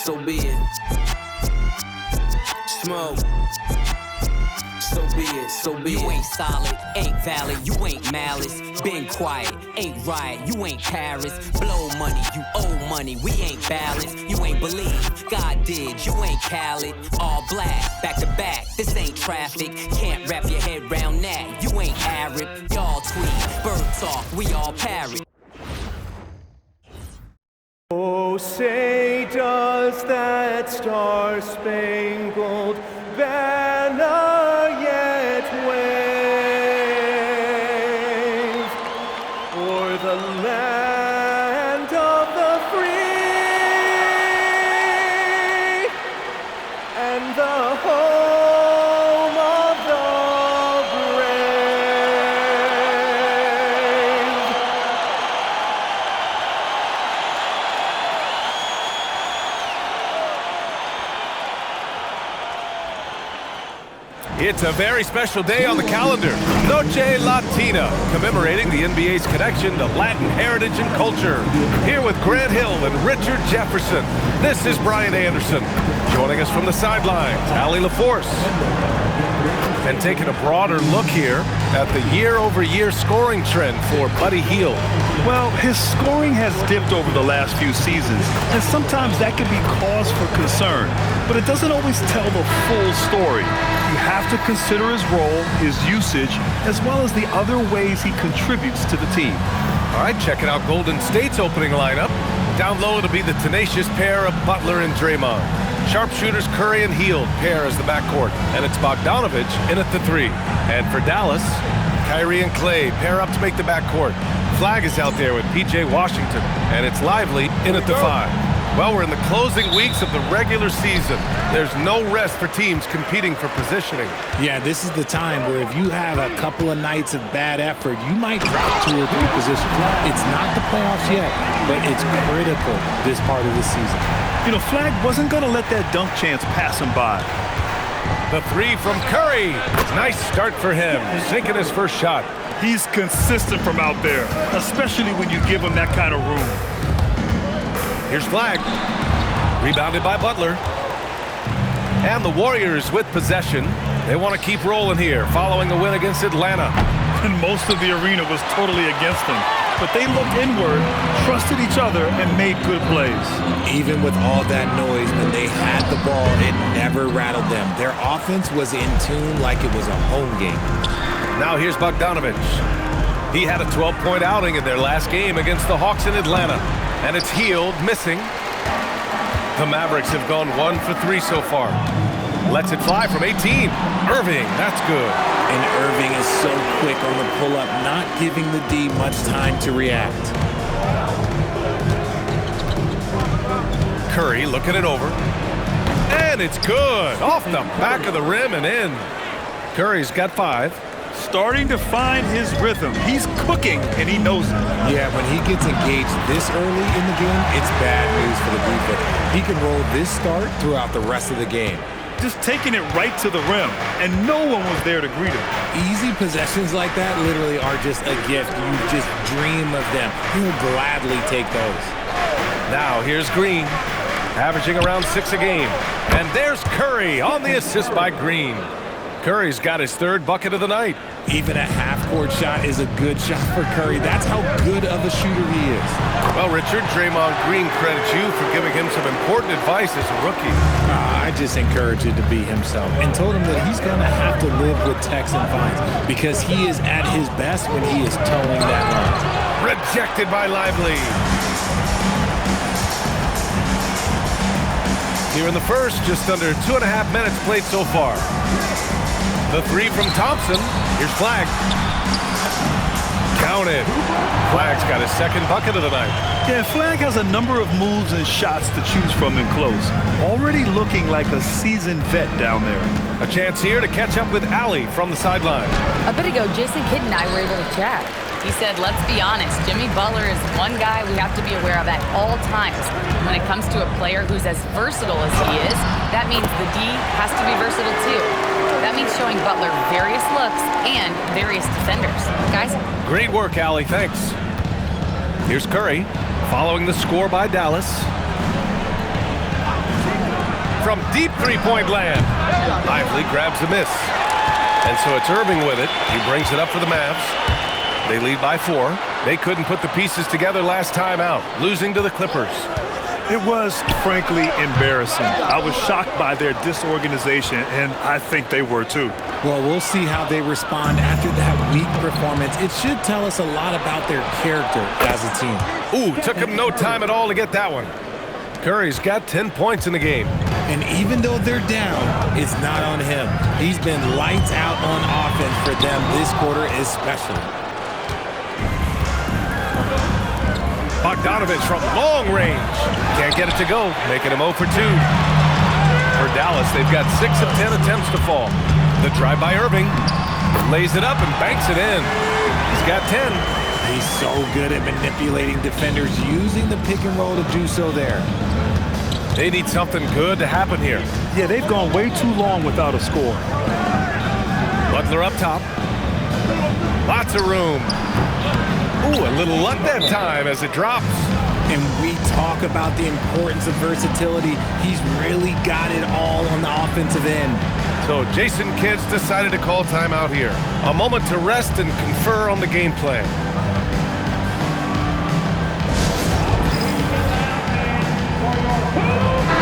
so be it. Smoke. So be it, so be it. You ain't solid, ain't valid, you ain't malice. Been quiet, ain't right, you ain't Paris. Blow money, you owe money, we ain't balanced. You ain't believe, God did, you ain't Khaled. All black, back to back, this ain't traffic. Can't wrap your head round that, you ain't Arab. Y'all tweet, bird talk, we all parrot. Oh, say does that star-spangled banner yet wave o'er the land of the free and the home of the It's a very special day on the calendar, Noche Latina, commemorating the NBA's connection to Latin heritage and culture. Here with Grant Hill and Richard Jefferson, this is Brian Anderson. Joining us from the sidelines, Allie LaForce. And taking a broader look here at the year-over-year scoring trend for Buddy Hield. Well, his scoring has dipped over the last few seasons, and sometimes that can be cause for concern, but it doesn't always tell the full story. You have to consider his role, his usage, as well as the other ways he contributes to the team. All right, checking out Golden State's opening lineup. Down low, it'll be the tenacious pair of Butler and Draymond. Sharpshooters Curry and Hield pair as the backcourt, and it's Bogdanovich in at the 3. And for Dallas, Kyrie and Klay pair up to make the backcourt. Flagg is out there with P.J. Washington, and it's Lively in at the 5. Well, we're in the closing weeks of the regular season. There's no rest for teams competing for positioning. Yeah, this is the time where if you have a couple of nights of bad effort, you might drop 2 or 3 positions. It's not the playoffs yet, but it's critical this part of the season. You know, Flagg wasn't going to let that dunk chance pass him by. The 3 from Curry. Nice start for him, sinking his first shot. He's consistent from out there, especially when you give him that kind of room. Here's Flagg. Rebounded by Butler. And the Warriors with possession. They want to keep rolling here, following a win against Atlanta. And most of the arena was totally against them. But they looked inward, trusted each other, and made good plays. Even with all that noise, when they had the ball, it never rattled them. Their offense was in tune like it was a home game. Now here's Bogdanovich. He had a 12-point outing in their last game against the Hawks in Atlanta. And it's Hield missing. The Mavericks have gone 1 for 3 so far. Lets it fly from 18. Irving, that's good. And Irving is so quick on the pull-up, not giving the D much time to react. Curry looking it over. And it's good. Off the back of the rim and in. Curry's got 5. Starting to find his rhythm. He's cooking, and he knows it. Yeah, when he gets engaged this early in the game, it's bad news for the defense. He can roll this start throughout the rest of the game. Just taking it right to the rim, and no one was there to greet him. Easy possessions like that literally are just a gift. You just dream of them. He'll gladly take those. Now here's Green, averaging around 6 a game. And there's Curry on the assist by Green. Curry's got his 3rd bucket of the night. Even a half-court shot is a good shot for Curry. That's how good of a shooter he is. Well, Richard, Draymond Green credits you for giving him some important advice as a rookie. I just encouraged him to be himself and told him that he's going to have to live with techs and fines because he is at his best when he is towing that line. Rejected by Lively. Here in the first, just under 2.5 minutes played so far. The 3 from Thompson. Here's Flagg. Counted. Flagg's got his 2nd bucket of the night. Yeah, Flagg has a number of moves and shots to choose from in close. Already looking like a seasoned vet down there. A chance here to catch up with Allie from the sideline. A bit ago, Jason Kidd and I were able to chat. He said, let's be honest, Jimmy Butler is one guy we have to be aware of at all times. When it comes to a player who's as versatile as he is, that means the D has to be versatile too. That means showing Butler various looks and various defenders. Guys? Great work, Allie. Thanks. Here's Curry, following the score by Dallas. from deep three-point land. Lively grabs the miss. And so it's Irving with it. He brings it up for the Mavs. They lead by 4. They couldn't put the pieces together last time out, losing to the Clippers. It was, frankly, embarrassing. I was shocked by their disorganization, and I think they were too. Well, we'll see how they respond after that weak performance. It should tell us a lot about their character as a team. Ooh, took him no time at all to get that one. Curry's got 10 points in the game. And even though they're down, it's not on him. He's been lights out on offense for them this quarter especially. Bogdanovich from long range. Can't get it to go, making him 0 for 2. For Dallas, they've got 6 of 10 attempts to fall. The drive by Irving. Lays it up and banks it in. He's got 10. He's so good at manipulating defenders, using the pick and roll to do so there. They need something good to happen here. Yeah, they've gone way too long without a score. Butler up top. Lots of room. Ooh, a little luck that time as it drops. And we talk about the importance of versatility. He's really got it all on the offensive end. So Jason Kidd's decided to call timeout here. A moment to rest and confer on the game plan.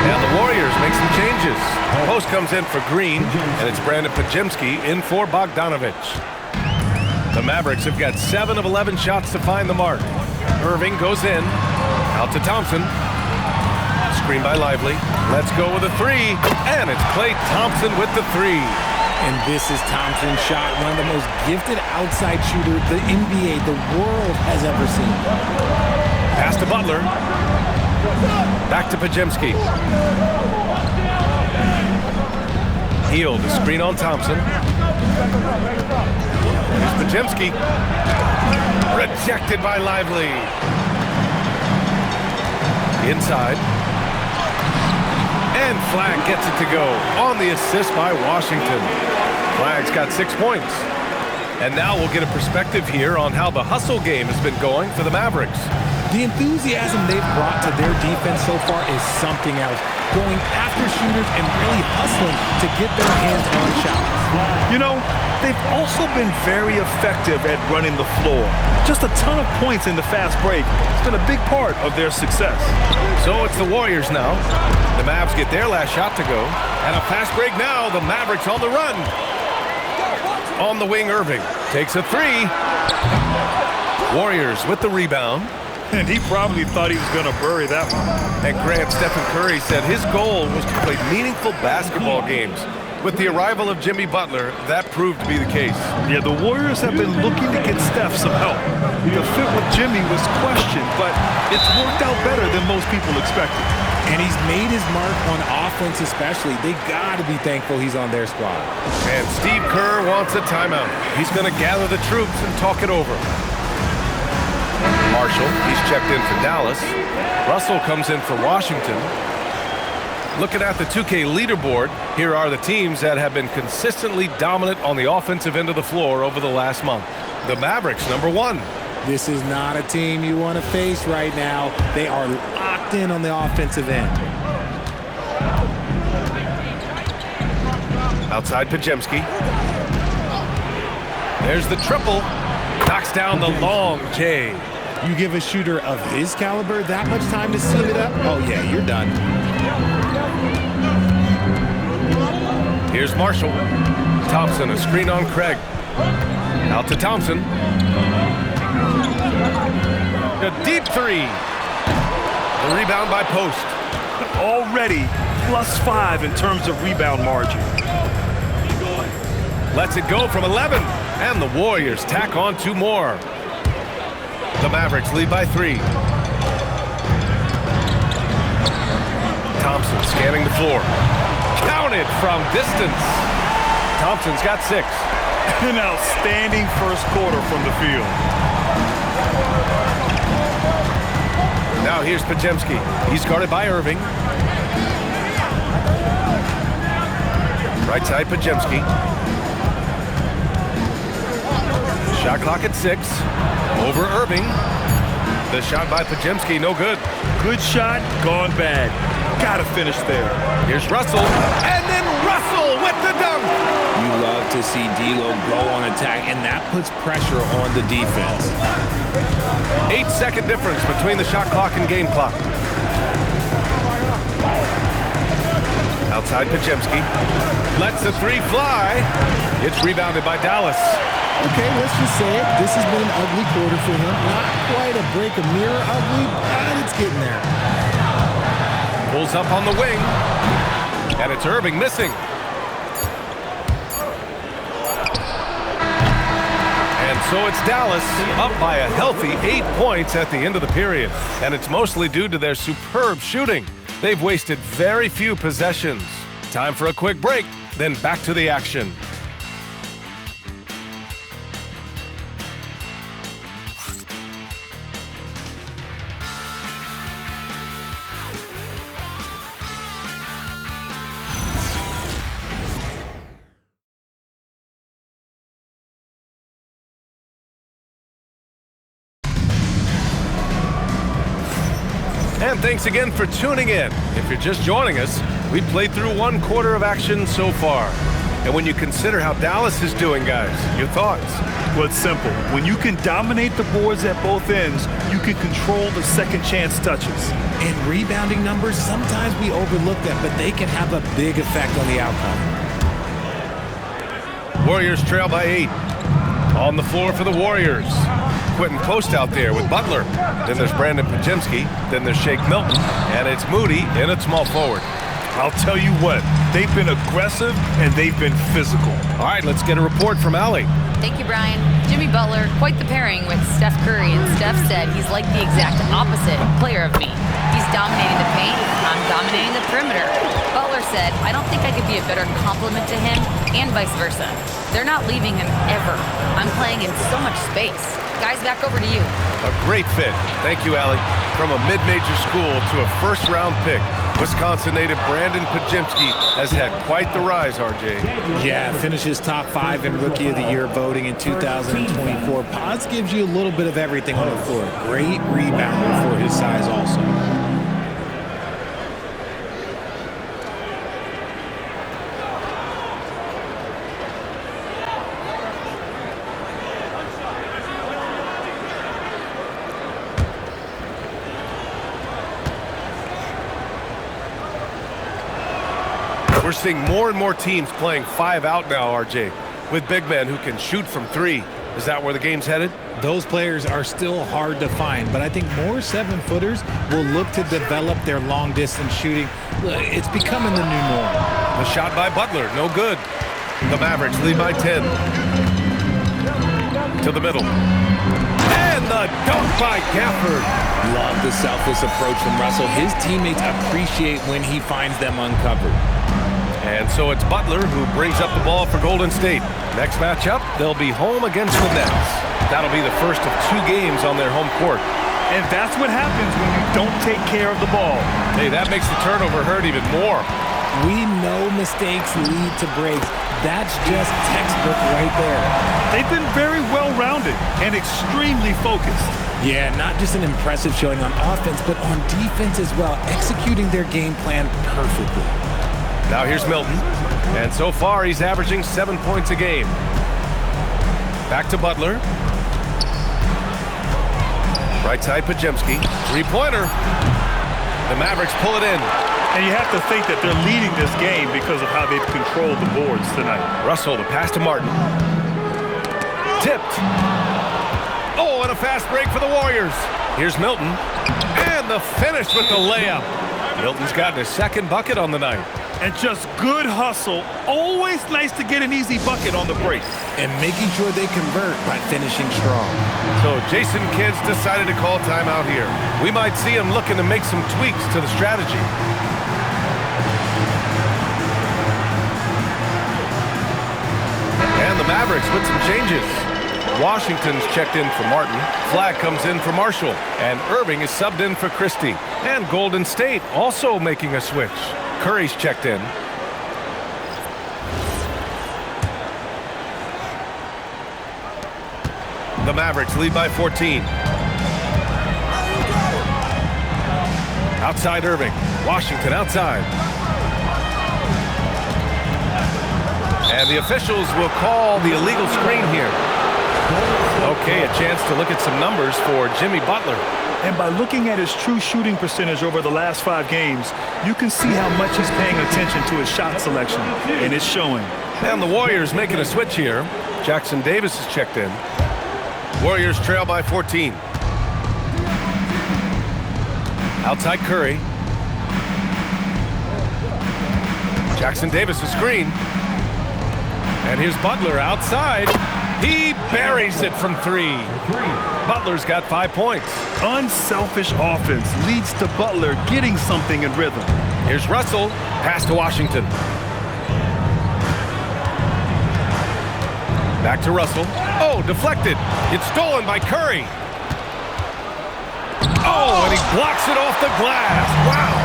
And the Warriors make some changes. Post comes in for Green, and it's Brandon Podziemski in for Bogdanovich. The Mavericks have got 7 of 11 shots to find the mark. Irving goes in. Out to Thompson. Screen by Lively. Let's go with a 3. And it's Klay Thompson with the 3. And this is Thompson's shot, one of the most gifted outside shooters the NBA, the world has ever seen. Pass to Butler. Back to Podziemski. Healed. The screen on Thompson. Here's Podziemski. Rejected by Lively. Inside. And Flagg gets it to go on the assist by Washington. Flagg's got 6 points. And now we'll get a perspective here on how the hustle game has been going for the Mavericks. The enthusiasm they've brought to their defense so far is something else. Going after shooters and really hustling to get their hands on shots. You know, they've also been very effective at running the floor. Just a ton of points in the fast break. It's been a big part of their success. So it's the Warriors now. The Mavs get their last shot to go. And a fast break now. The Mavericks on the run. On the wing, Irving takes a 3. Warriors with the rebound. And he probably thought he was going to bury that one. And Grant, Stephen Curry said his goal was to play meaningful basketball games. With the arrival of Jimmy Butler, that proved to be the case. Yeah, the Warriors have been looking to get Steph some help. The fit with Jimmy was questioned, but it's worked out better than most people expected. And he's made his mark on offense especially. They got to be thankful he's on their squad. And Steve Kerr wants a timeout. He's going to gather the troops and talk it over. Marshall, he's checked in for Dallas. Russell comes in for Washington. Looking at the 2K leaderboard, here are the teams that have been consistently dominant on the offensive end of the floor over the last month. The Mavericks, number 1. This is not a team you want to face right now. They are locked in on the offensive end. Outside Podziemski. There's the triple. Knocks down the long J. You give a shooter of his caliber that much time to seal it up? Oh, yeah, you're done. Here's Marshall. Thompson, a screen on Craig. Out to Thompson. A deep 3. The rebound by Post. Already +5 in terms of rebound margin. Lets it go from 11. And the Warriors tack on 2 more. The Mavericks lead by 3. Thompson scanning the floor. Counted from distance. Thompson's got 6. An outstanding first quarter from the field. Now here's Podziemski. He's guarded by Irving. Right side, Podziemski. Shot clock at 6. Over Irving. The shot by Podziemski, no good. Good shot, gone bad. Gotta finish there. Here's Russell, and then Russell with the dunk. You love to see D'Lo go on attack, and that puts pressure on the defense. 8-second difference between the shot clock and game clock. Outside Podziemski. Lets the three fly. It's rebounded by Dallas. Okay, let's just say it. This has been an ugly quarter for him. Not quite a break a mirror ugly, but it's getting there. Pulls up on the wing. And it's Irving missing. And so it's Dallas up by a healthy 8 points at the end of the period. And it's mostly due to their superb shooting. They've wasted very few possessions. Time for a quick break, then back to the action. And thanks again for tuning in. If you're just joining us, we played through 1 quarter of action so far. And when you consider how Dallas is doing, guys, your thoughts? Well, it's simple. When you can dominate the boards at both ends, you can control the second chance touches. And rebounding numbers, sometimes we overlook them, but they can have a big effect on the outcome. Warriors trail by 8. On the floor for the Warriors. Quentin Post out there with Butler. Then there's Brandon Podziemski. Then there's Shake Milton. And it's Moody in at small forward. I'll tell you what, they've been aggressive and they've been physical. All right, let's get a report from Allie. Thank you, Brian. Jimmy Butler, quite the pairing with Steph Curry, and Steph said he's like the exact opposite player of me. He's dominating the paint, I'm dominating the perimeter. Butler said, I don't think I could be a better complement to him, and vice versa. They're not leaving him ever. I'm playing in so much space. Guys, back over to you. A great fit. Thank you, Allie. From a mid-major school to a first-round pick, Wisconsin native Brandon Podziemski has had quite the rise, RJ. Yeah, finishes top 5 in Rookie of the Year voting in 2024. Pods gives you a little bit of everything on the floor. Great rebounder for his size also. We're seeing more and more teams playing 5 out now, RJ, with big men who can shoot from 3. Is that where the game's headed? Those players are still hard to find, but I think more 7-footers will look to develop their long-distance shooting. It's becoming the new norm. The shot by Butler, no good. The Mavericks lead by 10. To the middle. And the dunk by Gafford. Love the selfless approach from Russell. His teammates appreciate when he finds them uncovered. And so it's Butler who brings up the ball for Golden State. Next matchup, they'll be home against the Nets. That'll be the first of 2 games on their home court. And that's what happens when you don't take care of the ball. Hey, that makes the turnover hurt even more. We know mistakes lead to breaks. That's just textbook right there. They've been very well-rounded and extremely focused. Yeah, not just an impressive showing on offense, but on defense as well, executing their game plan perfectly. Now here's Milton, and so far he's averaging 7 points a game. Back to Butler. Right side Podziemski, 3-pointer. The Mavericks pull it in. And you have to think that they're leading this game because of how they've controlled the boards tonight. Russell, the pass to Martin. Tipped. Oh, and a fast break for the Warriors. Here's Milton, and the finish with the layup. Milton's gotten his 2nd bucket on the night. And just good hustle. Always nice to get an easy bucket on the break. And making sure they convert by finishing strong. So Jason Kidd's decided to call timeout here. We might see him looking to make some tweaks to the strategy. And the Mavericks with some changes. Washington's checked in for Martin. Flagg comes in for Marshall. And Irving is subbed in for Christie. And Golden State also making a switch. Curry's checked in. The Mavericks lead by 14. Outside Irving. Washington outside. And the officials will call the illegal screen here. Okay, a chance to look at some numbers for Jimmy Butler. And by looking at his true shooting percentage over the last 5 games, you can see how much he's paying attention to his shot selection, and it's showing. And the Warriors making a switch here. Jackson Davis is checked in. Warriors trail by 14. Outside Curry. Jackson Davis a screen. And here's Butler outside. He buries it from 3. Butler's got 5 points. Unselfish offense leads to Butler getting something in rhythm. Here's Russell. Pass to Washington. Back to Russell. Oh, deflected. It's stolen by Curry. Oh, and he blocks it off the glass. Wow.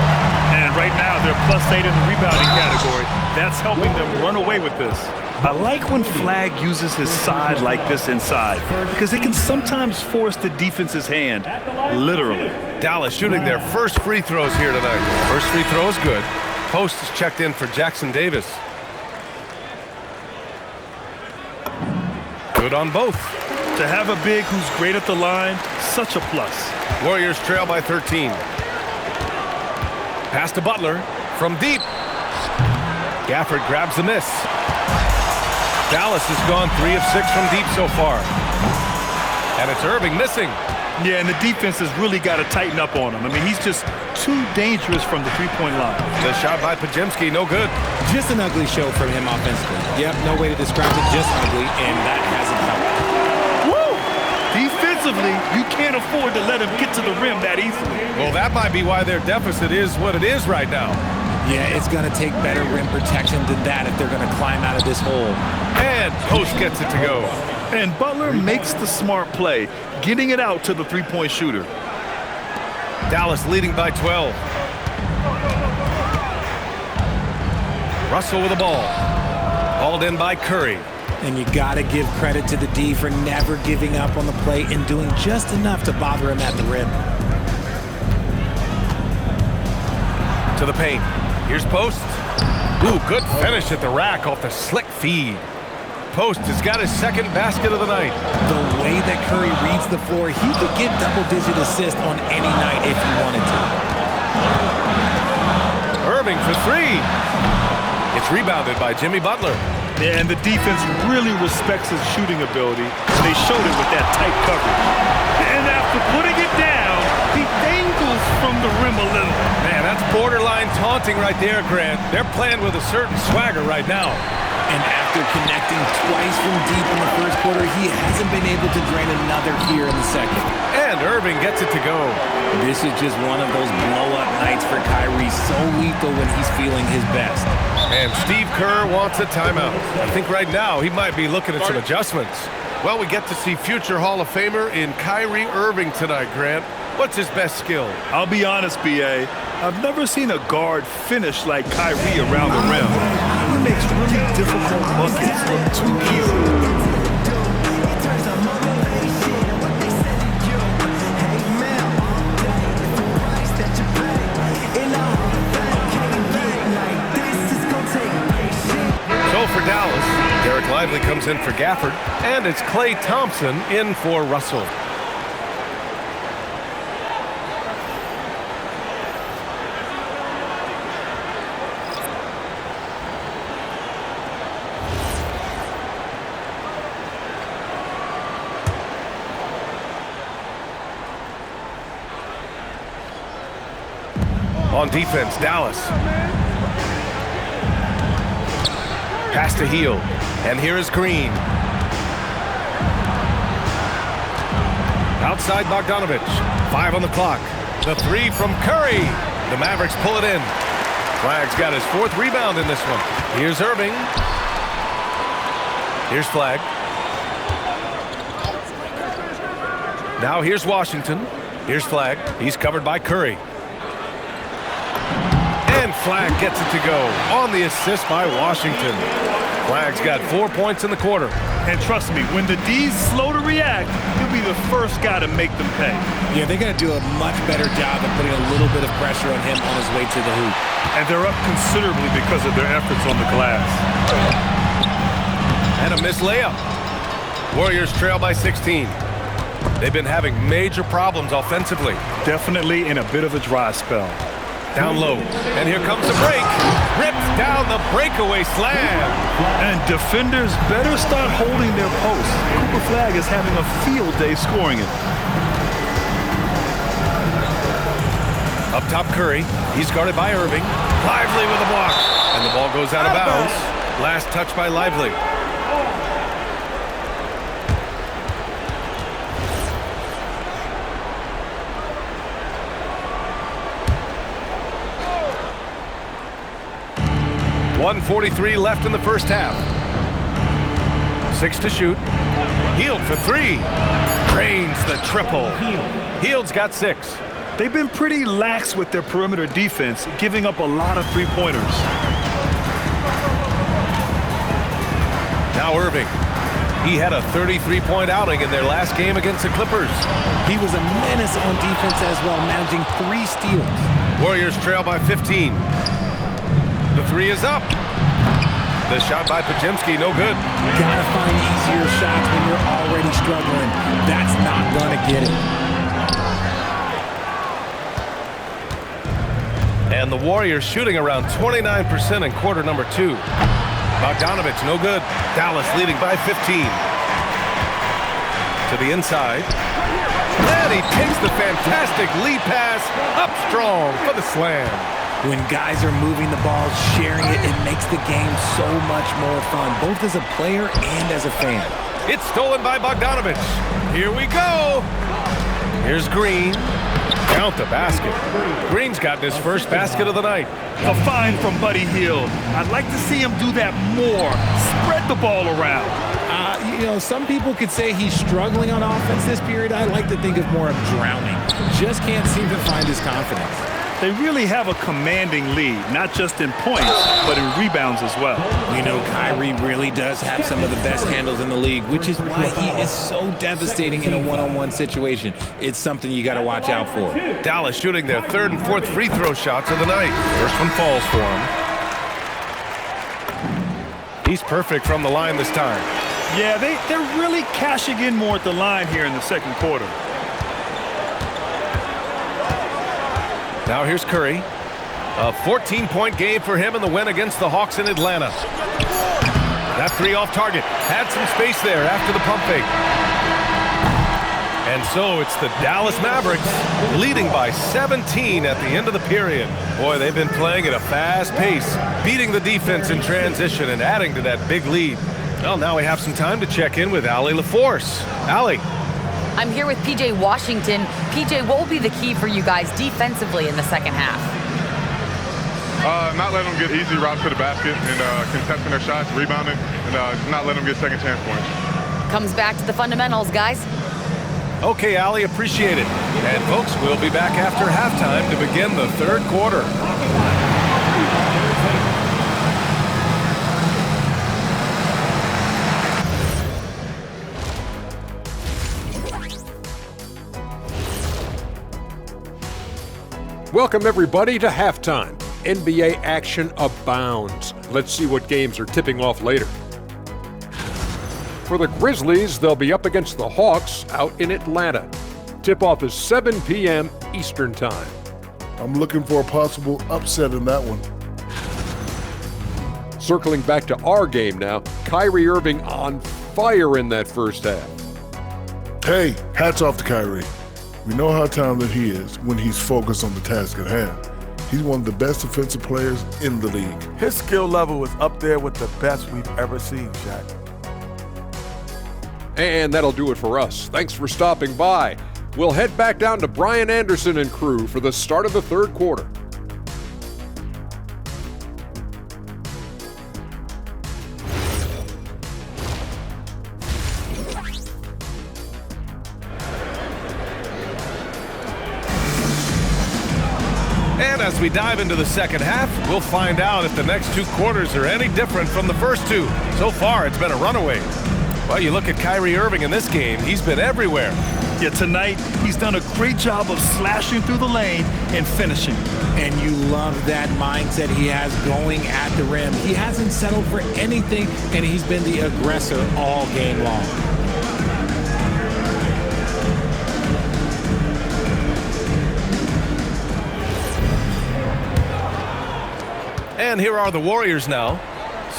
And right now, they're +8 in the rebounding category. That's helping them run away with this. I like when Flagg uses his side like this inside, because it can sometimes force the defense's hand, literally. Dallas shooting their first free throws here tonight. First free throw is good. Post is checked in for Jackson Davis. Good on both. To have a big who's great at the line, such a plus. Warriors trail by 13. Pass to Butler from deep. Gafford grabs the miss. Dallas has gone 3 of 6 from deep so far. And it's Irving missing. Yeah, and the defense has really got to tighten up on him. I mean, he's just too dangerous from the three-point line. The shot by Pajemski, no good. Just an ugly show from him offensively. Yep, no way to describe it, just ugly, and that hasn't helped. Woo! Defensively, you can't afford to let him get to the rim that easily. Well, that might be why their deficit is what it is right now. Yeah, it's going to take better rim protection than that if they're going to climb out of this hole. And Post gets it to go. And Butler makes the smart play, getting it out to the three-point shooter. Dallas leading by 12. Russell with the ball. Hauled in by Curry. And you got to give credit to the D for never giving up on the play and doing just enough to bother him at the rim. To the paint. Here's Post. Ooh, good finish at the rack off the slick feed. Post has got his second basket of the night. The way that Curry reads the floor, he could get double-digit assists on any night if he wanted to. Irving for 3. It's rebounded by Jimmy Butler. Yeah, and the defense really respects his shooting ability. They showed it with that tight coverage. And after putting it down, he dangles from the rim a little. Man, that's borderline taunting right there, Grant. They're playing with a certain swagger right now. And after connecting twice from deep in the first quarter, he hasn't been able to drain another here in the second. And Irving gets it to go. This is just one of those blow-up nights for Kyrie, so lethal when he's feeling his best. And Steve Kerr wants a timeout. I think right now he might be looking at some adjustments. Well, we get to see future Hall of Famer in Kyrie Irving tonight, Grant. What's his best skill? I'll be honest, B.A. I've never seen a guard finish like Kyrie around the rim. He makes really difficult buckets look too easy. So for Dallas, Derek Lively comes in for Gafford, and it's Klay Thompson in for Russell. On defense, Dallas. Pass to Heel. And here is Green. Outside Bogdanovich. 5 on the clock. The 3 from Curry. The Mavericks pull it in. Flagg's got his 4th rebound in this one. Here's Irving. Here's Flagg. Now here's Washington. Here's Flagg. He's covered by Curry. And Flagg gets it to go on the assist by Washington. Flagg's got 4 points in the quarter. And trust me, when the D's slow to react, he'll be the first guy to make them pay. Yeah, they're going to do a much better job of putting a little bit of pressure on him on his way to the hoop. And they're up considerably because of their efforts on the glass. And a missed layup. Warriors trail by 16. They've been having major problems offensively. Definitely in a bit of a dry spell. Down low. And here comes the break. Rips down the breakaway slam. And defenders better start holding their posts. Cooper Flagg is having a field day scoring it. Up top, Curry. He's guarded by Irving. Lively with a block. And the ball goes out of bounds. Last touch by Lively. .143 left in the first half. 6 to shoot. Hield for 3. Drains the triple. Hield's got 6. They've been pretty lax with their perimeter defense, giving up a lot of three-pointers. Now Irving. He had a 33-point outing in their last game against the Clippers. He was a menace on defense as well, managing 3 steals. Warriors trail by 15. The 3 is up. The shot by Podziemski, no good. Gotta find easier shots when you're already struggling. That's not gonna get it. And the Warriors shooting around 29% in quarter number 2. Bogdanovich, no good. Dallas leading by 15. To the inside. And he takes the fantastic lead pass up strong for the slam. When guys are moving the ball, sharing it, it makes the game so much more fun, both as a player and as a fan. It's stolen by Bogdanovich. Here we go. Here's Green. Count the basket. Green's gotten his first basket of the night. A find from Buddy Hield. I'd like to see him do that more. Spread the ball around. You know, some people could say he's struggling on offense this period. I like to think of more of drowning. Just can't seem to find his confidence. They really have a commanding lead, not just in points, but in rebounds as well. You know, Kyrie really does have some of the best handles in the league, which is why he is so devastating in a one-on-one situation. It's something you got to watch out for. Dallas shooting their 3rd and 4th free throw shots of the night. First one falls for him. He's perfect from the line this time. Yeah, they're really cashing in more at the line here in the second quarter. Now here's Curry. A 14-point game for him in the win against the Hawks in Atlanta. That 3 off target. Had some space there after the pump fake. And so it's the Dallas Mavericks leading by 17 at the end of the period. Boy, they've been playing at a fast pace, beating the defense in transition and adding to that big lead. Well, now we have some time to check in with Allie LaForce. Allie. I'm here with PJ Washington. PJ, what will be the key for you guys defensively in the second half? Not letting them get easy routes to the basket and contesting their shots, rebounding, and not letting them get second chance points. Comes back to the fundamentals, guys. Okay, Allie, appreciate it. And folks, we'll be back after halftime to begin the 3rd quarter. Welcome, everybody, to halftime. NBA action abounds. Let's see what games are tipping off later. For the Grizzlies, they'll be up against the Hawks out in Atlanta. Tip-off is 7 p.m. Eastern Time. I'm looking for a possible upset in that one. Circling back to our game now, Kyrie Irving on fire in that first half. Hey, hats off to Kyrie. We know how talented he is when he's focused on the task at hand. He's one of the best defensive players in the league. His skill level is up there with the best we've ever seen, Shaq. And that'll do it for us. Thanks for stopping by. We'll head back down to Brian Anderson and crew for the start of the 3rd quarter. And as we dive into the second half, we'll find out if the next 2 quarters are any different from the first 2. So far, it's been a runaway. Well, you look at Kyrie Irving in this game, he's been everywhere. Yeah, tonight, he's done a great job of slashing through the lane and finishing. And you love that mindset he has going at the rim. He hasn't settled for anything, and he's been the aggressor all game long. And here are the Warriors now.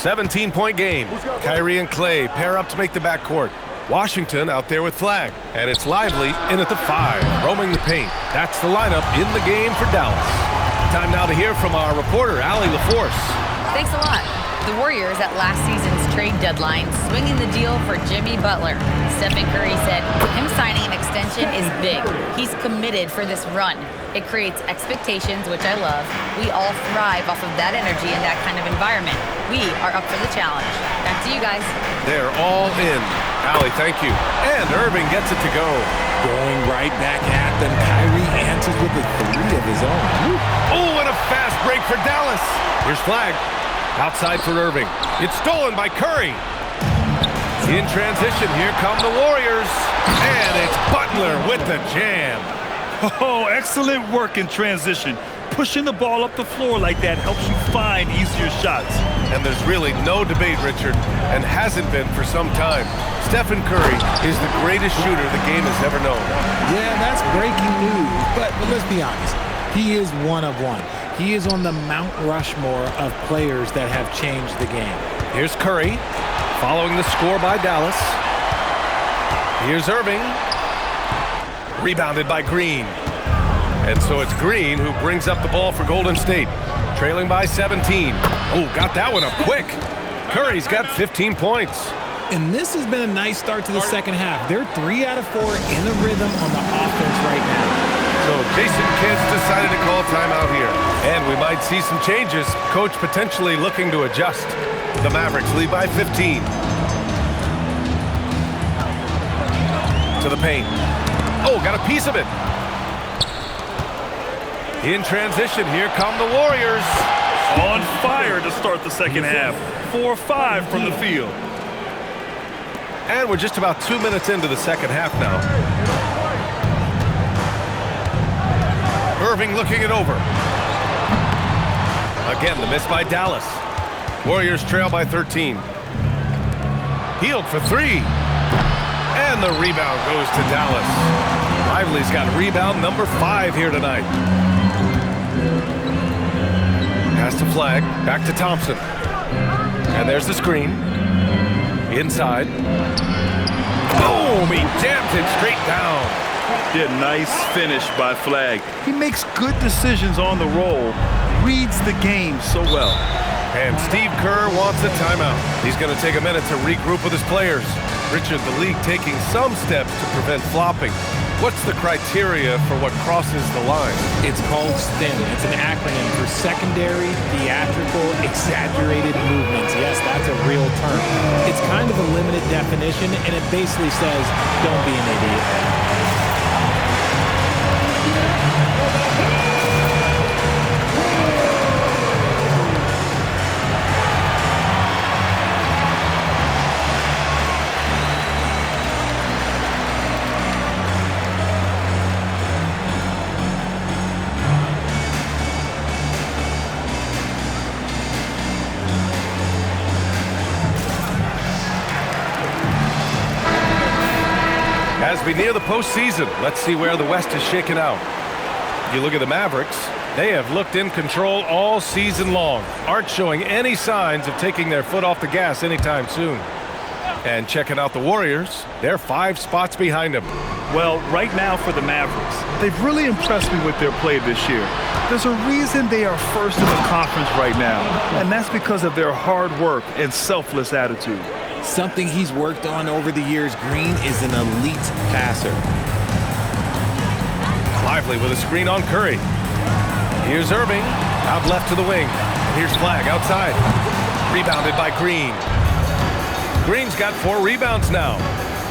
17-point game. Kyrie and Klay pair up to make the backcourt. Washington out there with Flagg. And it's Lively in at the 5, roaming the paint. That's the lineup in the game for Dallas. Time now to hear from our reporter, Allie LaForce. Thanks a lot. The Warriors at last season's trade deadline swinging the deal for Jimmy Butler. Stephen Curry said him signing an extension is big. He's committed for this run. It creates expectations, which I love. We all thrive off of that energy and that kind of environment. We are up for the challenge. Back to you guys. They're all in. Allie, thank you. And Irving gets it to go. Going right back at them, Kyrie answers with a 3 of his own. Oh, and a fast break for Dallas. Here's Flagg. Outside for Irving. It's stolen by Curry. In transition, here come the Warriors. And it's Butler with the jam. Oh, excellent work in transition. Pushing the ball up the floor like that helps you find easier shots. And there's really no debate, Richard, and hasn't been for some time. Stephen Curry is the greatest shooter the game has ever known. Yeah, that's breaking news, but let's be honest. He is one of one. He is on the Mount Rushmore of players that have changed the game. Here's Curry, following the score by Dallas. Here's Irving. Rebounded by Green. And so it's Green who brings up the ball for Golden State. Trailing by 17. Oh, got that one up quick. Curry's got 15 points. And this has been a nice start to the second half. They're 3 out of 4 in the rhythm on the offense right now. So Jason Kidd's decided to call timeout here. And we might see some changes. Coach potentially looking to adjust. The Mavericks lead by 15. To the paint. Oh, got a piece of it. In transition, here come the Warriors. On fire to start the second half. 4-5 from the field. And we're just about 2 minutes into the second half now. Irving looking it over. Again, the miss by Dallas. Warriors trail by 13. Hield for 3. And the rebound goes to Dallas. Lively's got rebound number 5 here tonight. Pass to Flagg, back to Thompson. And there's the screen. Inside. Boom! He jams it straight down. Yeah, nice finish by Flagg. He makes good decisions on the roll. Reads the game so well. And Steve Kerr wants a timeout. He's going to take a minute to regroup with his players. Richard, the league taking some steps to prevent flopping. What's the criteria for what crosses the line? It's called STEM. It's an acronym for secondary, theatrical, exaggerated movements. Yes, that's a real term. It's kind of a limited definition, and it basically says, don't be an idiot. As we near the postseason, let's see where the West is shaken out. You look at the Mavericks, they have looked in control all season long, aren't showing any signs of taking their foot off the gas anytime soon. And checking out the Warriors, they're 5 spots behind them. Well, right now for the Mavericks, they've really impressed me with their play this year. There's a reason they are first in the conference right now, and that's because of their hard work and selfless attitude. Something he's worked on over the years, Green is an elite passer. Lively with a screen on Curry. Here's Irving, out left to the wing. Here's Flagg outside. Rebounded by Green. Green's got 4 rebounds now.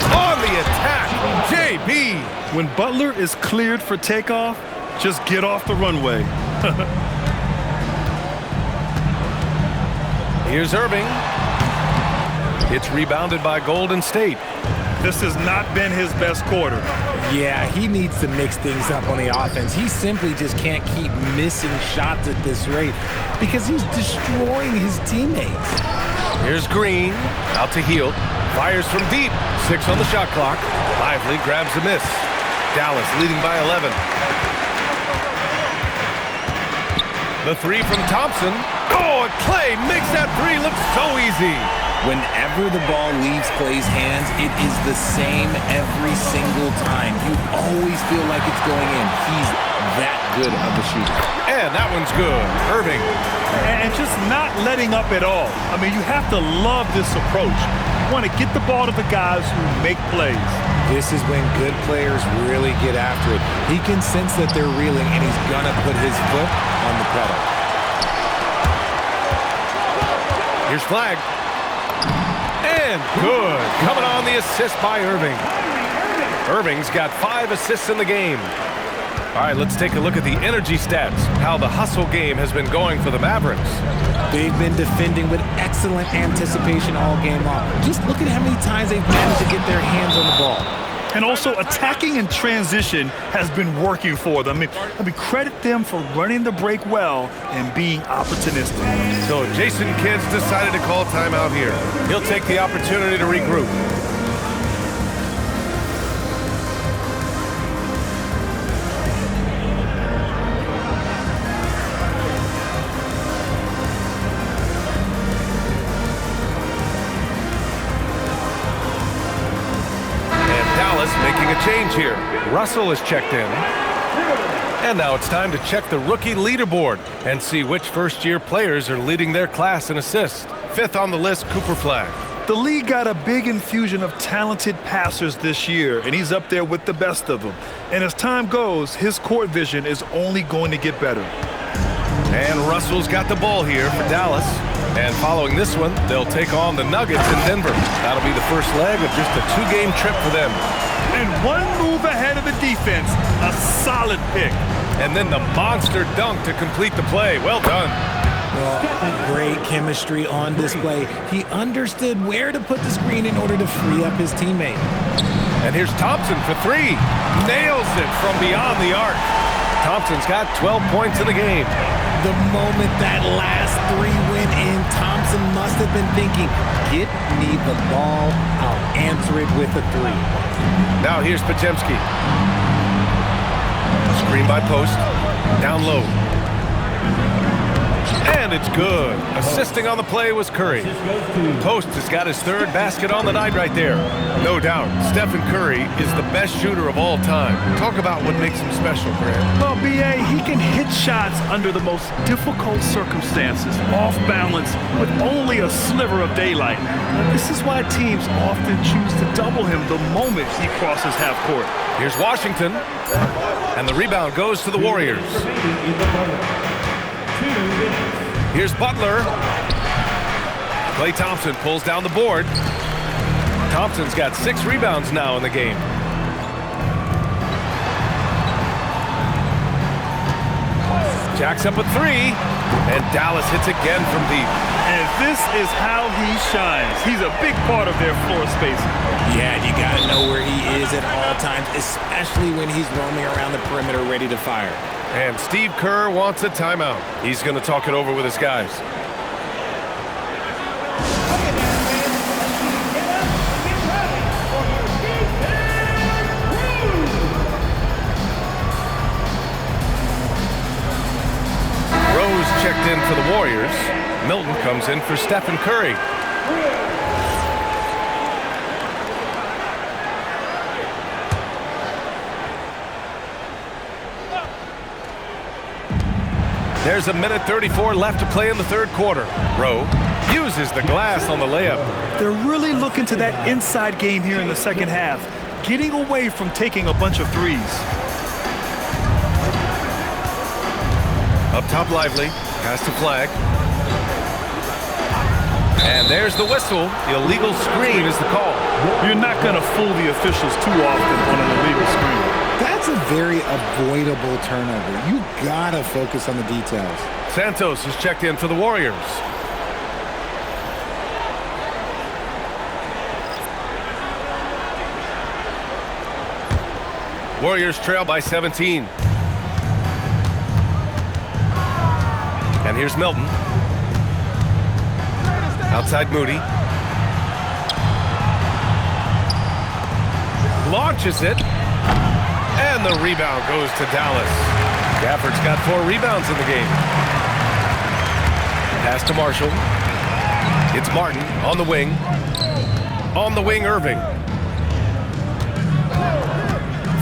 On the attack, JB. When Butler is cleared for takeoff, just get off the runway. Here's Irving. It's rebounded by Golden State. This has not been his best quarter. Yeah, he needs to mix things up on the offense. He simply just can't keep missing shots at this rate because he's destroying his teammates. Here's Green, out to Hield. Fires from deep. 6 on the shot clock. Lively grabs a miss. Dallas leading by 11. The three from Thompson. Oh, and Klay makes that three look so easy. Whenever the ball leaves Klay's hands, it is the same every single time. You always feel like it's going in. He's that good of a shooter. And that one's good. Irving. And just not letting up at all. I mean, you have to love this approach. You want to get the ball to the guys who make plays. This is when good players really get after it. He can sense that they're reeling, and he's going to put his foot on the pedal. Here's Flagg. And good. Coming on the assist by Irving. Irving's got 5 assists in the game. All right, let's take a look at the energy stats, how the hustle game has been going for the Mavericks. They've been defending with excellent anticipation all game long. Just look at how many times they've managed to get their hands on the ball. And also attacking in transition has been working for them. I mean, credit them for running the break well and being opportunistic. So Jason Kidd's decided to call timeout here. He'll take the opportunity to regroup. Making a change here. Russell is checked in. And now it's time to check the rookie leaderboard and see which first-year players are leading their class in assists. 5th on the list, Cooper Flagg. The league got a big infusion of talented passers this year, and he's up there with the best of them. And as time goes, his court vision is only going to get better. And Russell's got the ball here for Dallas. And following this one, they'll take on the Nuggets in Denver. That'll be the first leg of just a 2-game trip for them. And one move ahead of the defense, a solid pick. And then the monster dunk to complete the play. Well done. Well, great chemistry on display. He understood where to put the screen in order to free up his teammate. And here's Thompson for 3. Nails it from beyond the arc. Thompson's got 12 points in the game. The moment that last 3 went in, Thompson must have been thinking, get me the ball, I'll answer it with a 3. Now here's Podziemski. Screen by Post. Down low. And it's good. Assisting on the play was Curry. Post has got his 3rd basket on the night right there. No doubt, Stephen Curry is the best shooter of all time. Talk about what makes him special, Grant. Well, B.A., he can hit shots under the most difficult circumstances, off balance, with only a sliver of daylight. This is why teams often choose to double him the moment he crosses half court. Here's Washington, and the rebound goes to the Warriors. Here's Butler. Klay Thompson pulls down the board. Thompson's got 6 rebounds now in the game. Jacks up a 3, and Dallas hits again from deep. And this is how he shines. He's a big part of their floor space. Yeah, you gotta know where he is at all times, especially when he's roaming around the perimeter ready to fire. And Steve Kerr wants a timeout. He's going to talk it over with his guys. Rose checked in for the Warriors. Milton comes in for Stephen Curry. There's a minute 34 left to play in the 3rd quarter. Rowe uses the glass on the layup. They're really looking to that inside game here in the 2nd half, getting away from taking a bunch of 3s. Up top, Lively. Pass to Flagg. And there's the whistle. Illegal screen is the call. You're not going to fool the officials too often on an illegal screen. That's a very avoidable turnover. You gotta focus on the details. Santos is checked in for the Warriors. Warriors trail by 17. And here's Milton. Outside Moody. Launches it. And the rebound goes to Dallas. Gafford's got 4 rebounds in the game. Pass to Marshall. It's Martin on the wing. On the wing, Irving.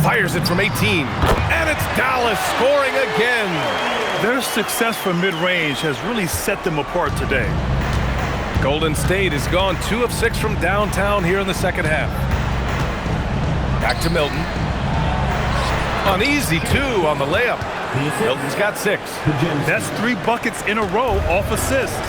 Fires it from 18. And it's Dallas scoring again. Their success from mid-range has really set them apart today. Golden State has gone 2 of 6 from downtown here in the second half. Back to Milton. An easy 2 on the layup. Milton's got 6. That's 3 buckets in a row off assist.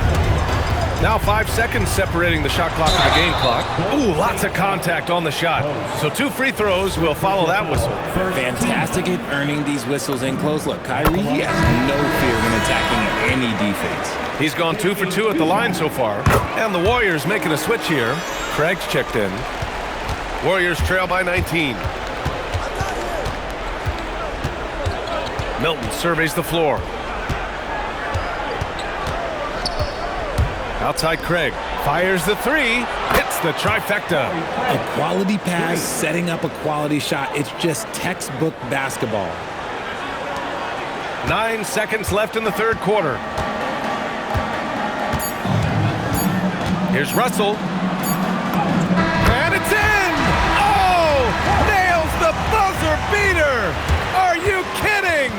Now 5 seconds separating the shot clock and the game clock. Ooh, lots of contact on the shot. So 2 free throws will follow that whistle. Fantastic at earning these whistles in close. Look, Kyrie, he has no fear when attacking any defense. He's gone 2 for 2 at the line so far. And the Warriors making a switch here. Craig's checked in. Warriors trail by 19. Milton surveys the floor. Outside Craig. Fires the 3. Hits the trifecta. A quality pass, setting up a quality shot. It's just textbook basketball. 9 seconds left in the third quarter. Here's Russell. And it's in! Oh! Nails the buzzer beater! Are you kidding?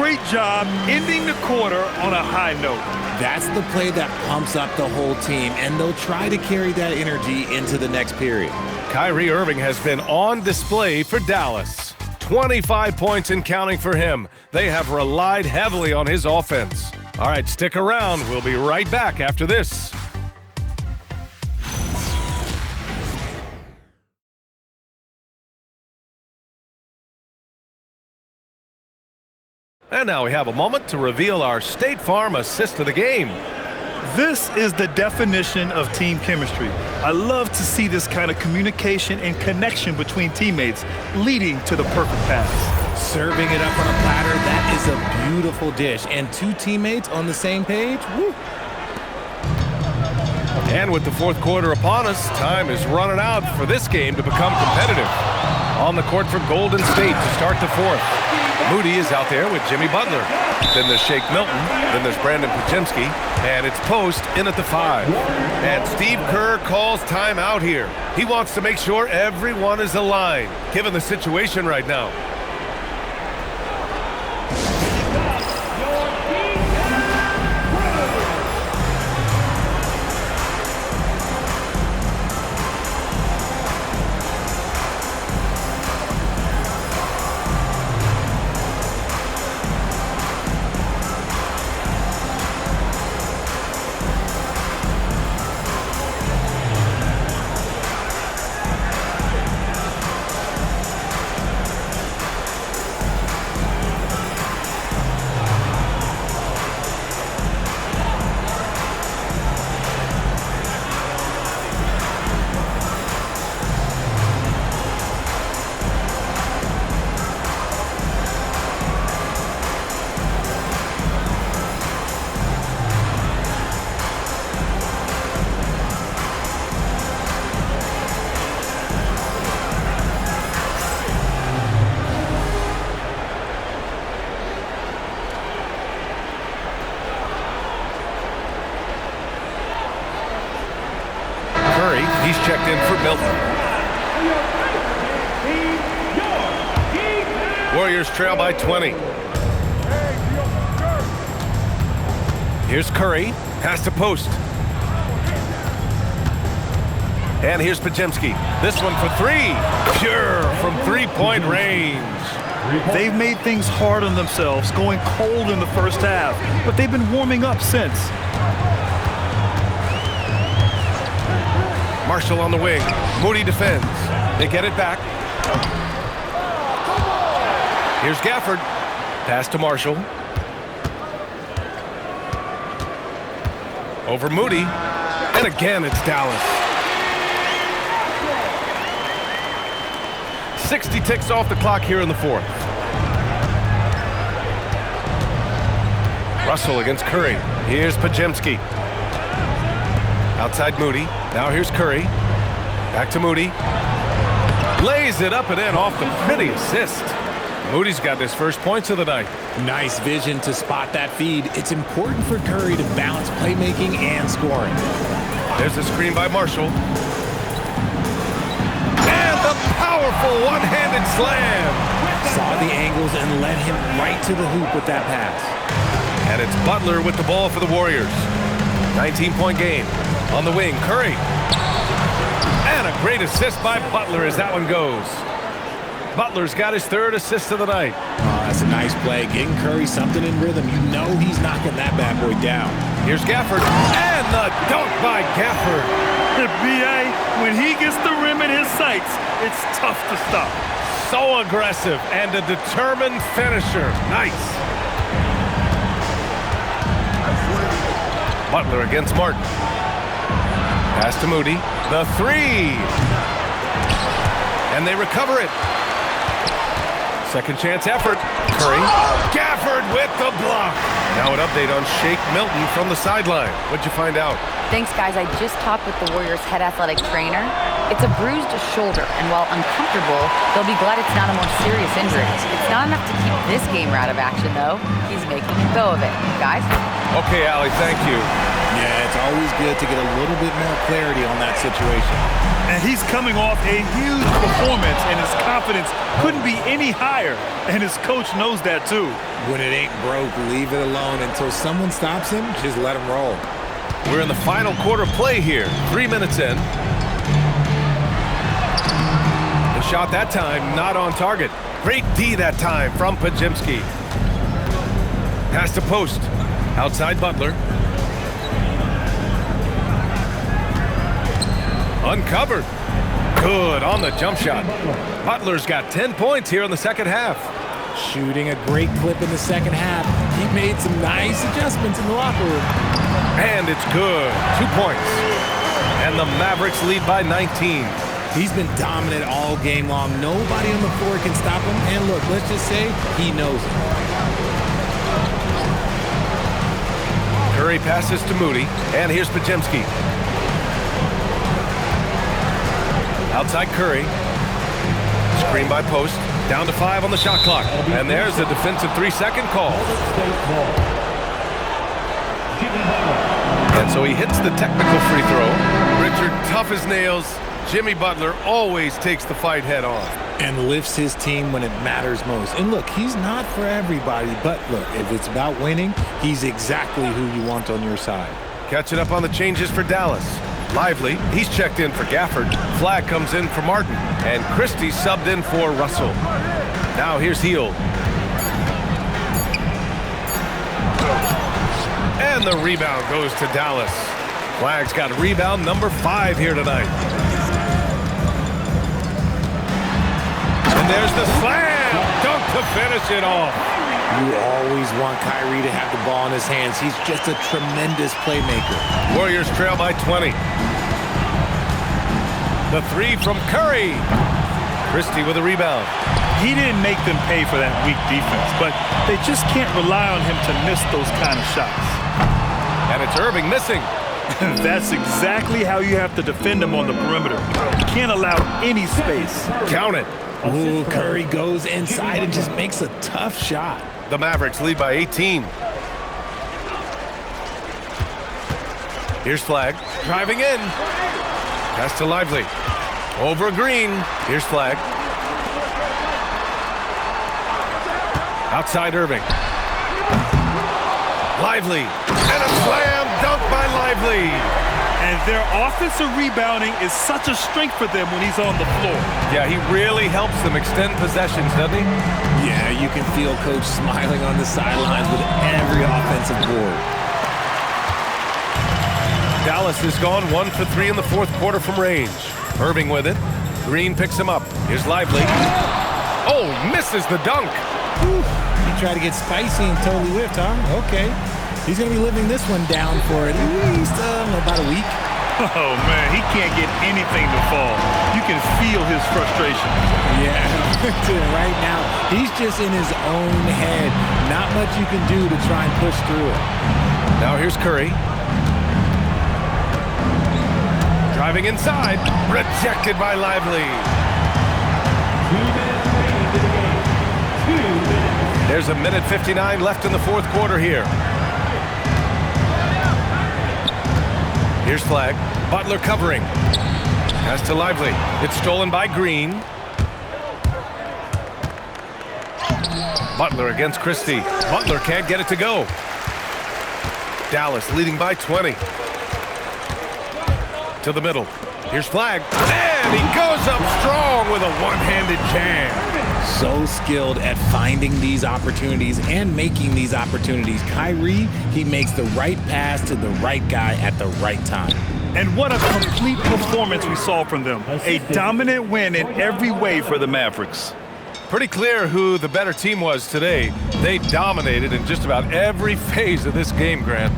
Great job ending the quarter on a high note. That's the play that pumps up the whole team, and they'll try to carry that energy into the next period. Kyrie Irving has been on display for Dallas. 25 points and counting for him. They have relied heavily on his offense. All right, stick around. We'll be right back after this. And now we have a moment to reveal our State Farm assist of the game. This is the definition of team chemistry. I love to see this kind of communication and connection between teammates leading to the perfect pass. Serving it up on a platter, that is a beautiful dish. And 2 teammates on the same page, woo. And with the fourth quarter upon us, time is running out for this game to become competitive. On the court for Golden State to start the fourth. Moody is out there with Jimmy Butler. Then there's Shake Milton. Then there's Brandon Podziemski. And it's Post in at the 5. And Steve Kerr calls timeout here. He wants to make sure everyone is aligned, given the situation right now. He's checked in for Milton. Warriors trail by 20. Here's Curry. Pass to Post. And here's Podziemski. This one for 3. Pure from 3-point range. They've made things hard on themselves, going cold in the first half, but they've been warming up since. Marshall on the wing. Moody defends. They get it back. Here's Gafford. Pass to Marshall. Over Moody. And again, it's Dallas. 60 ticks off the clock here in the fourth. Russell against Curry. Here's Podziemski. Outside Moody. Now here's Curry. Back to Moody. Lays it up and in off the pretty assist. Moody's got his first points of the night. Nice vision to spot that feed. It's important for Curry to balance playmaking and scoring. There's a screen by Marshall. And the powerful one-handed slam. Saw the angles and led him right to the hoop with that pass. And it's Butler with the ball for the Warriors. 19-point game. On the wing, Curry. And a great assist by Butler as that one goes. Butler's got his third assist of the night. Oh, that's a nice play. Getting Curry something in rhythm. You know he's knocking that bad boy down. Here's Gafford. And the dunk by Gafford. B.A., when he gets the rim in his sights, it's tough to stop. So aggressive and a determined finisher. Nice. Butler against Martin. Pass to Moody. The three. And they recover it. Second chance effort. Curry. Gafford with the block. Now an update on Shake Milton from the sideline. What'd you find out? Thanks, guys. I just talked with the Warriors' head athletic trainer. It's a bruised shoulder, and while uncomfortable, they'll be glad it's not a more serious injury. It's not enough to keep this gamer out of action, though. He's making a go of it. Guys? Okay, Allie, thank you. Yeah, it's always good to get a little bit more clarity on that situation. And he's coming off a huge performance, and his confidence couldn't be any higher. And his coach knows that, too. When it ain't broke, leave it alone until someone stops him. Just let him roll. We're in the final quarter play here. 3 minutes in. The shot that time, not on target. Great D that time from Podziemski. Pass to post. Outside Butler. Uncovered. Good on the jump shot. Butler's got 10 points here in the second half. Shooting a great clip in the second half. He made some nice adjustments in the locker room. And it's good. 2 points. And the Mavericks lead by 19. He's been dominant all game long. Nobody on the floor can stop him. And look, let's just say he knows it. Curry passes to Moody. And here's Podziemski. Outside Curry. Screen by post. Down to 5 on the shot clock. And there's a defensive 3-second call. And so he hits the technical free throw. Richard, tough as nails. Jimmy Butler always takes the fight head on. And lifts his team when it matters most. And look, he's not for everybody, but look, if it's about winning, he's exactly who you want on your side. Catching up on the changes for Dallas. Lively, he's checked in for Gafford. Flagg comes in for Martin. And Christie subbed in for Russell. Now here's Hield. And the rebound goes to Dallas. Flagg's got rebound number 5 here tonight. And there's the slam! Dunk to finish it off. You always want Kyrie to have the ball in his hands. He's just a tremendous playmaker. Warriors trail by 20. The 3 from Curry. Christie with a rebound. He didn't make them pay for that weak defense, but they just can't rely on him to miss those kind of shots. And it's Irving missing. That's exactly how you have to defend him on the perimeter. You can't allow any space. Count it. Ooh, Curry goes inside and just makes a tough shot. The Mavericks lead by 18. Here's Flagg, driving in. Pass to Lively. Over Green. Here's Flagg. Outside Irving. Lively. And a slam dunk by Lively. And their offensive rebounding is such a strength for them when he's on the floor. Yeah, he really helps them extend possessions, doesn't he? Yeah, you can feel Coach smiling on the sidelines with every offensive board. Dallas has gone 1 for 3 in the fourth quarter from range. Irving with it. Green picks him up. Here's Lively. Oh, misses the dunk. Whew. He tried to get spicy and totally whipped, huh? Okay. He's going to be living this one down for at least about a week. Oh, man, he can't get anything to fall. You can feel his frustration. Yeah, right now, he's just in his own head. Not much you can do to try and push through it. Now here's Curry. Driving inside. Rejected by Lively. There's a minute 59 left in the fourth quarter here. Here's Flagg. Butler covering. Pass to Lively. It's stolen by Green. Butler against Christie. Butler can't get it to go. Dallas leading by 20. To the middle. Here's Flagg. And he goes up strong with a one-handed jam. So skilled at finding these opportunities and making these opportunities. Kyrie, he makes the right pass to the right guy at the right time. And what a complete performance we saw from them. A dominant win in every way for the Mavericks. Pretty clear who the better team was today. They dominated in just about every phase of this game, Grant.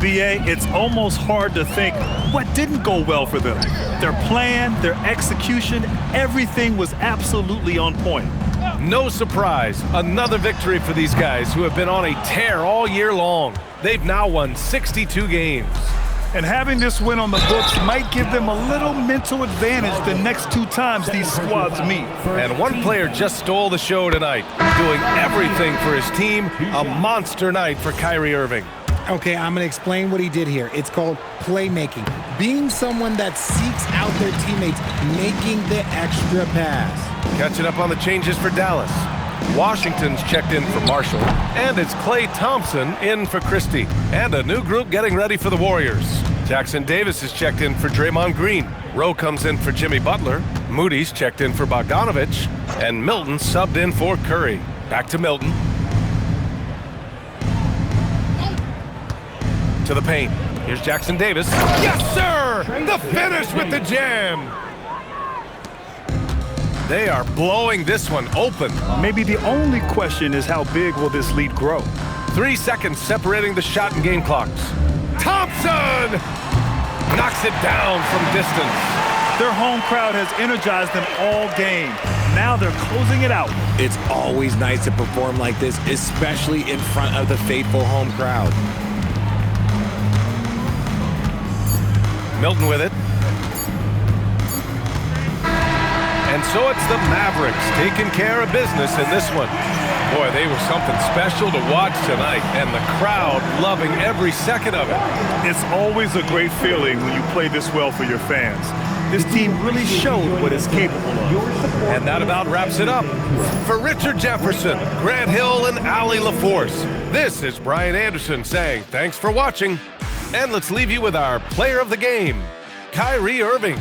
B.A., it's almost hard to think what didn't go well for them. Their plan, their execution, everything was absolutely on point. No surprise, another victory for these guys who have been on a tear all year long. They've now won 62 games. And having this win on the books might give them a little mental advantage the next two times these squads meet. And one player just stole the show tonight, doing everything for his team. A monster night for Kyrie Irving. Okay, I'm going to explain what he did here. It's called playmaking. Being someone that seeks out their teammates, making the extra pass. Catching up on the changes for Dallas. Washington's checked in for Marshall. And it's Klay Thompson in for Christie. And a new group getting ready for the Warriors. Jackson Davis is checked in for Draymond Green. Rowe comes in for Jimmy Butler. Moody's checked in for Bogdanovich. And Milton subbed in for Curry. Back to Milton. To the paint. Here's Jackson Davis. Yes, sir! The finish with the jam! They are blowing this one open. Maybe the only question is how big will this lead grow? 3 seconds separating the shot and game clocks. Thompson! Knocks it down from distance. Their home crowd has energized them all game. Now they're closing it out. It's always nice to perform like this, especially in front of the faithful home crowd. Milton with it. And so it's the Mavericks taking care of business in this one. Boy, they were something special to watch tonight, and the crowd loving every second of it. It's always a great feeling when you play this well for your fans. This team really showed what it's capable of. And that about wraps it up. For Richard Jefferson, Grant Hill, and Allie LaForce, this is Brian Anderson saying thanks for watching. And let's leave you with our player of the game, Kyrie Irving.